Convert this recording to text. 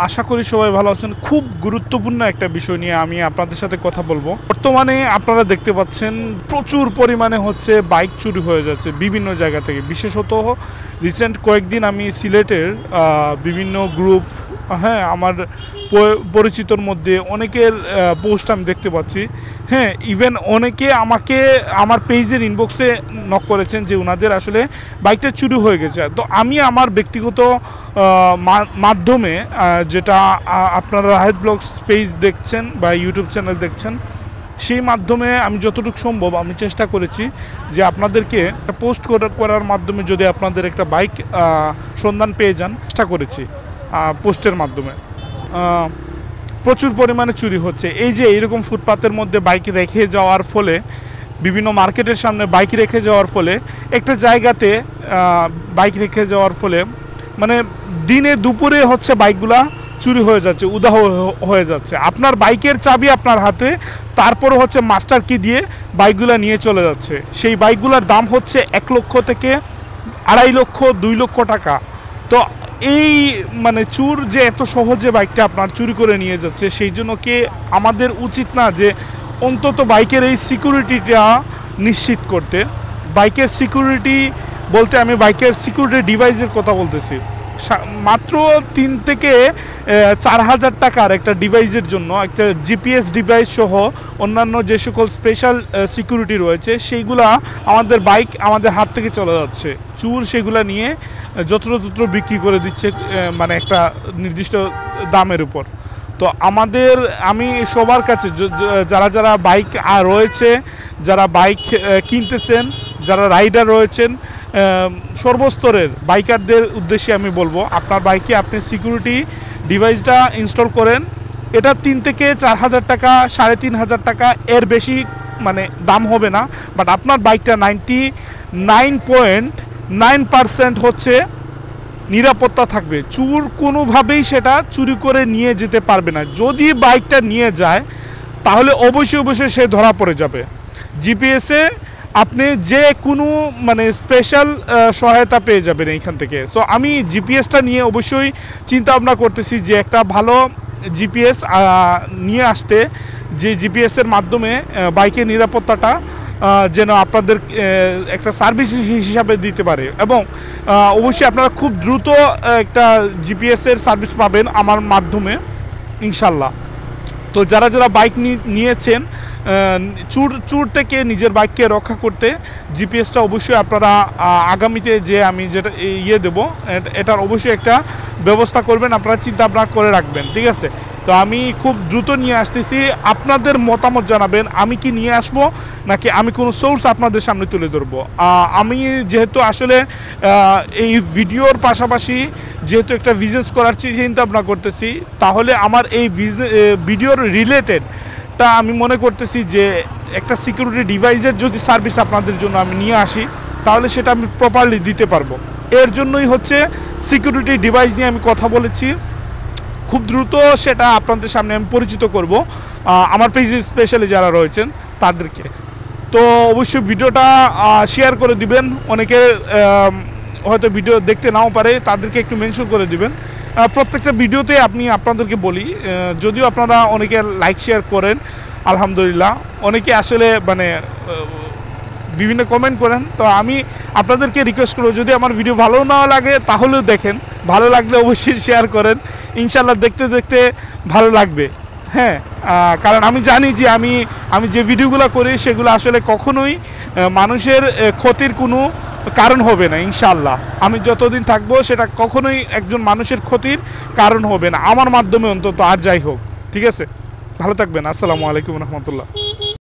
আশা করি সবাই ভালো আছেন। খুব গুরুত্বপূর্ণ একটা বিষয় নিয়ে আমি আপনাদের সাথে কথা বলবো। বর্তমানে আপনারা দেখতে পাচ্ছেন প্রচুর পরিমাণে বাইক চুরি হয়ে যাচ্ছে বিভিন্ন জায়গা থেকে। বিশেষত রিসেন্ট কয়েকদিন আমি সিলেটের বিভিন্ন গ্রুপ, আমার পরিচিতর মধ্যে অনেকের পোস্ট আমি দেখতে পাচ্ছি। ইভেন অনেকে আমাকে আমার পেজের ইনবক্সে নক করেছেন যে ওনাদের আসলে বাইকটা চুরি হয়ে গেছে। তো আমি আমার ব্যক্তিগত মাধ্যমে, যেটা আপনারা রাহেত ব্লগস পেজ দেখছেন বা ইউটিউব চ্যানেল দেখছেন, সেই মাধ্যমে আমি যতটুকু সম্ভব আমি চেষ্টা করেছি যে আপনাদেরকে পোস্ট করার মাধ্যমে যদি আপনাদের একটা বাইক সন্ধান পেয়ে যান, চেষ্টা করেছি পোস্টের মাধ্যমে। প্রচুর পরিমাণে চুরি হচ্ছে। এই যে এইরকম ফুটপাতের মধ্যে বাইক রেখে যাওয়ার ফলে, বিভিন্ন মার্কেটের সামনে বাইক রেখে যাওয়ার ফলে, একটা জায়গাতে বাইক রেখে যাওয়ার ফলে মানে দিনে দুপুরে বাইকগুলা চুরি হয়ে যাচ্ছে, উধাও হয়ে যাচ্ছে। আপনার বাইকের চাবি আপনার হাতে, তারপরে মাস্টার কি দিয়ে বাইকগুলা নিয়ে চলে যাচ্ছে। সেই বাইকগুলোর দাম 1 লক্ষ থেকে 2.5 লক্ষ 2 লক্ষ টাকা। তো এই চোর যে এত সহজে বাইকটা আপনার চুরি করে নিয়ে যাচ্ছে, সেই জন্য আমাদের উচিত না যে অন্তত বাইকের এই সিকিউরিটিটা নিশ্চিত করতে। বাইকের সিকিউরিটি বলতে আমি বাইকের সিকিউরিটি ডিভাইসের কথা বলতেছি। মাত্র 3 থেকে 4 হাজার টাকার একটা ডিভাইসের জন্য, একটা জিপিএস ডিভাইস সহ অন্যান্য যে সকল স্পেশাল সিকিউরিটি রয়েছে, সেইগুলা আমাদের বাইক আমাদের হাত থেকে চলে যাচ্ছে। চোর সেগুলা নিয়ে যত্র বিক্রি করে দিচ্ছে, একটা নির্দিষ্ট দামের উপর। তো আমি সবার কাছে যারা বাইক রয়েছে, যারা বাইক কিনতেছেন, যারা রাইডার রয়েছেন, সর্বস্তরের বাইকারদের উদ্দেশ্যে আমি বলবো, আপনার বাইকে আপনি সিকিউরিটি ডিভাইসটা ইনস্টল করেন। এটা 3 থেকে 4 হাজার টাকা, 3.5 টাকা, এর বেশি দাম হবে না। বাট আপনার বাইকটা 99.9% নিরাপত্তা থাকবে। চোর কোনোভাবেই সেটা চুরি করে নিয়ে যেতে পারবে না। যদি বাইকটা নিয়ে যায় তাহলে অবশ্যই সে ধরা পড়ে যাবে। জিপিএসে আপনি যে কোনো স্পেশাল সহায়তা পেয়ে যাবেন এইখান থেকে। সো আমি জিপিএসটা নিয়ে অবশ্যই চিন্তা ভাবনা করতেছি যে একটা ভালো জিপিএস নিয়ে আসতে, যে জিপিএসের মাধ্যমে বাইকের নিরাপত্তাটা যেন আপনাদের একটা সার্ভিস হিসাবে দিতে পারে। এবং অবশ্যই আপনারা খুব দ্রুত একটা জিপিএসের সার্ভিস পাবেন আমার মাধ্যমে, ইনশাল্লাহ। তো যারা বাইক নিয়েছেন, চুর থেকে নিজের বাইককে রক্ষা করতে জিপিএসটা অবশ্যই আপনারা আগামীতে যে আমি যেটা দেবো, এটার অবশ্যই একটা ব্যবস্থা করবেন, আপনারা চিন্তা ভাবনা করে রাখবেন, ঠিক আছে? তো আমি খুব দ্রুত নিয়ে আসতেছি। আপনাদের মতামত জানাবেন, আমি কি নিয়ে আসবো নাকি আমি কোনো সোর্স আপনাদের সামনে তুলে ধরবো। আমি যেহেতু আসলে এই ভিডিওর পাশাপাশি যেহেতু একটা বিজনেস করার চিন্তা ভাবনা করতেছি, তাহলে আমার এই ভিডিওর রিলেটেডটা আমি মনে করতেছি যে একটা সিকিউরিটি ডিভাইসের যদি সার্ভিস আপনাদের জন্য আমি নিয়ে আসি, তাহলে সেটা আমি প্রপারলি দিতে পারবো। এর জন্যই সিকিউরিটি ডিভাইস নিয়ে আমি কথা বলেছি। খুব দ্রুত সেটা আপনাদের সামনে আমি পরিচিত করব আমার পেজে স্পেশালি যারা রয়েছেন তাদেরকে। তো অবশ্যই ভিডিওটা শেয়ার করে দিবেন। অনেকে হয়তো ভিডিও দেখতে নাও পারে, তাদেরকে একটু মেনশন করে দিবেন। প্রত্যেকটা ভিডিওতে আপনাদেরকে বলি, যদিও আপনারা অনেকে লাইক শেয়ার করেন, আলহামদুলিল্লাহ, অনেকে আসলে বিভিন্ন কমেন্ট করেন। তো আমি আপনাদেরকে রিকোয়েস্ট করব, যদি আমার ভিডিও ভালো না লাগে তাহলেও দেখেন, ভালো লাগলে অবশ্যই শেয়ার করেন। ইনশাল্লাহ দেখতে দেখতে ভালো লাগবে। কারণ আমি জানি যে আমি যে ভিডিওগুলো করি সেগুলো আসলে কখনোই মানুষের ক্ষতির কোনো কারণ হবে না। ইনশাল্লাহ আমি যতদিন থাকবো সেটা কখনোই একজন মানুষের ক্ষতির কারণ হবে না, আমার মাধ্যমে অন্তত। আর যাই হোক, ঠিক আছে, ভালো থাকবেন। আসসালামু আলাইকুম রহমতুল্লাহ।